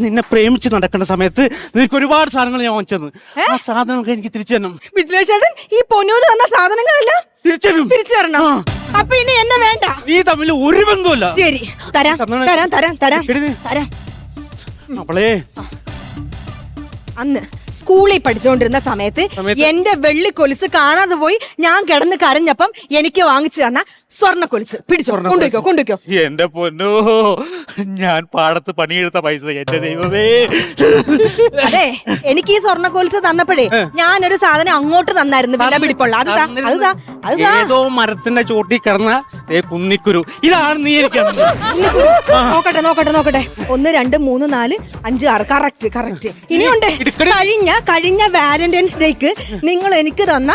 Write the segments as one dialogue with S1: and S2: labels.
S1: നിന്നെ പ്രേമിച്ച് നടക്കുന്ന സമയത്ത് നിനക്ക് ഒരുപാട് സാധനങ്ങൾ ഞാൻ വാങ്ങിച്ചത്. ആ സാധനങ്ങൾ എനിക്ക് തിരിച്ചു തരണം.
S2: വിജയേട്ടൻ ഈ പൊന്നൂര് തന്ന സാധനങ്ങളെല്ലാം
S1: തിരിച്ചു
S2: തരണം. അപ്പൊ ഇനി എന്നെ വേണ്ട.
S1: നീ തമ്മിൽ ഒരു ബന്ധവുമില്ല.
S2: ശരി, തരാം തരാം തരാം തരാം തരാം.
S1: അവളെ
S2: അന്ന് സ്കൂളിൽ പഠിച്ചുകൊണ്ടിരുന്ന സമയത്ത് എന്റെ വെള്ളിക്കൊലിച്ച് കാണാതെ പോയി ഞാൻ കിടന്ന് കരഞ്ഞപ്പം എനിക്ക് വാങ്ങിച്ചു തന്ന സ്വർണ്ണക്കൊലിച്ച് പിടിച്ചോ, കൊണ്ടുവയ്ക്കോ.
S1: എന്റെ പൊന്നോ, ഞാൻ പാടത്ത് പണിയെടുത്ത പൈസ എന്റെ ദൈവമേ.
S2: അതെ, എനിക്ക് ഈ സ്വർണ്ണക്കൊലിച്ച് തന്നപ്പോഴേ ഞാനൊരു സാധനം അങ്ങോട്ട് തന്നായിരുന്നു, വില പിടിപ്പുള്ള.
S1: ഏതോ മരത്തിന്റെ ചോട്ടി കിടന്ന കുന്നിക്കുരു. ഇതാണ് നീ എനിക്ക്
S2: നോക്കട്ടെ 1 2 3 4 5 6 കറക്റ്റ്. ഇനിയുണ്ട്. കഴിഞ്ഞ വാലന്റൈൻസ് ഡേക്ക് നിങ്ങൾ എനിക്ക് തന്ന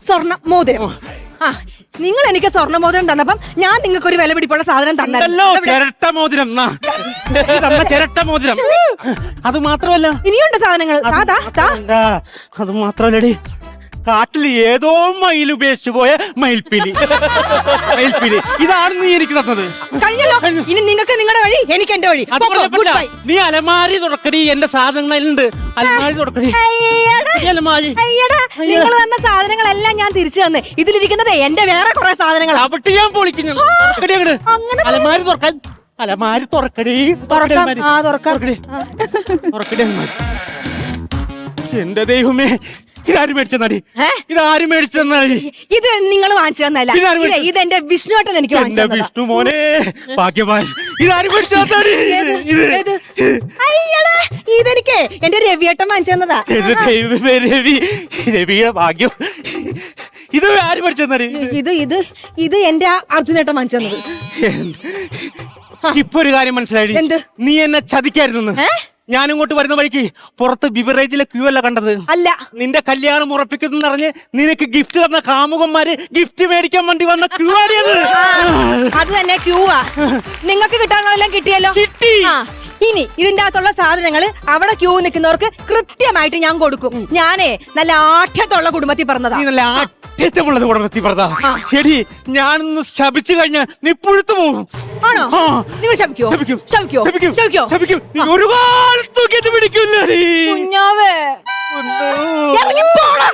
S2: സ്വർണ്ണ മോതിരം. നിങ്ങൾ എനിക്ക് സ്വർണ്ണ മോതിരം തന്നപ്പം ഞാൻ നിങ്ങൾക്ക് ഒരു വില പിടിപ്പുള്ള സാധനം തന്നല്ലോ.
S1: ചിരട്ട മോതിരം. ചിരട്ട മോതിരം. അത് മാത്രമല്ല
S2: ഇനിയുണ്ട് സാധനങ്ങൾ.
S1: അത് മാത്രമല്ലടി, കാട്ടിൽ ഏതോ മയിൽ ഉപേക്ഷിച്ചു പോയ മയിൽപ്പിലി. ഇതാണ് നീ എനിക്ക് തന്നത്.
S2: കഴിഞ്ഞല്ലോ. ഇനി നിങ്ങൾക്ക് നിങ്ങളുടെ വഴി, എനിക്ക് എന്റെ വഴി.
S1: നീ അലമാരി തുറക്കടി, എന്റെ സാധനങ്ങളുണ്ട്. അലമാരി തുറക്കടി.
S2: നിങ്ങൾ തന്ന സാധനങ്ങളെല്ലാം ഞാൻ തിരിച്ചു തന്ന്. ഇതിലിരിക്കുന്നത് എന്റെ വേറെ കുറെ സാധനങ്ങൾ.
S1: അവിടെ ഞാൻ പൊളിക്കുന്നു. അലമാരി തുറക്കാൻ. അലമാരി തുറക്കടി. തുറക്കടി. എന്റെ ദൈവമേ, ഇതാരും മേടിച്ചെന്നാടി? ഇതാരും മേടിച്ചെന്നാടി?
S2: ഇത് നിങ്ങൾ വാങ്ങിച്ചു തന്നല്ല, ഇത് എന്റെ വിഷ്ണുവേട്ടൻ എനിക്ക് വാങ്ങിച്ചു.
S1: വിഷ്ണു മോനെ ഭാഗ്യവാൻ. ഇതാരും മേടിച്ചെന്നാടി?
S2: ഇതെനിക്ക് എന്റെ രവിയേട്ടൻ വാങ്ങിച്ചു തന്നതാ.
S1: ദൈവമേ, രവിയുടെ ഭാഗ്യം. ഇത് ആരും മേടിച്ചെന്നാടി?
S2: ഇത് എന്റെ അർജുനേട്ടൻ വാങ്ങിച്ചു തന്നത്.
S1: ഇപ്പൊ ഒരു കാര്യം മനസ്സിലായി. നീ എന്നെ ചതിക്കായിരുന്നു. ഞാൻ ഇങ്ങോട്ട് വരുന്ന വഴിക്ക് പുറത്ത് ബിവറേജിലെ ക്യൂ അല്ല കണ്ടത്.
S2: അല്ല,
S1: നിന്റെ കല്യാണം ഉറപ്പിക്കുന്നു പറഞ്ഞ് നിനക്ക് ഗിഫ്റ്റ് തന്ന കാമുകന്മാര് ഗിഫ്റ്റ് മേടിക്കാൻ വേണ്ടി വന്ന ക്യൂ ആണിയത്.
S2: അത് തന്നെ ക്യൂവാ. നിങ്ങൾക്ക് കിട്ടാനുള്ളതെല്ലാം കിട്ടിയല്ലോ.
S1: കിട്ടി.
S2: ഇനി ഇതിന്റെ അകത്തുള്ള സാധനങ്ങള് അവിടെ ക്യൂ നിൽക്കുന്നവർക്ക് കൃത്യമായിട്ട് ഞാൻ കൊടുക്കും. ഞാനേ നല്ല ആഠ്യത്തുള്ള കുടുംബത്തിൽ പറഞ്ഞതാ.
S1: ഏറ്റമുള്ളത് കുടുംബത്തിൽ പറഞ്ഞതാ. ശരി, ഞാനൊന്ന് ശപിച്ചു കഴിഞ്ഞാൽ നീ പുഴുത്തു പോകും.
S2: ആണോ? നിങ്ങൾ ശപിക്കോ?
S1: ഒരു കാലത്ത് പിടിക്കില്ല.
S2: കുഞ്ഞാവേ, ഇറങ്ങി പോടാ.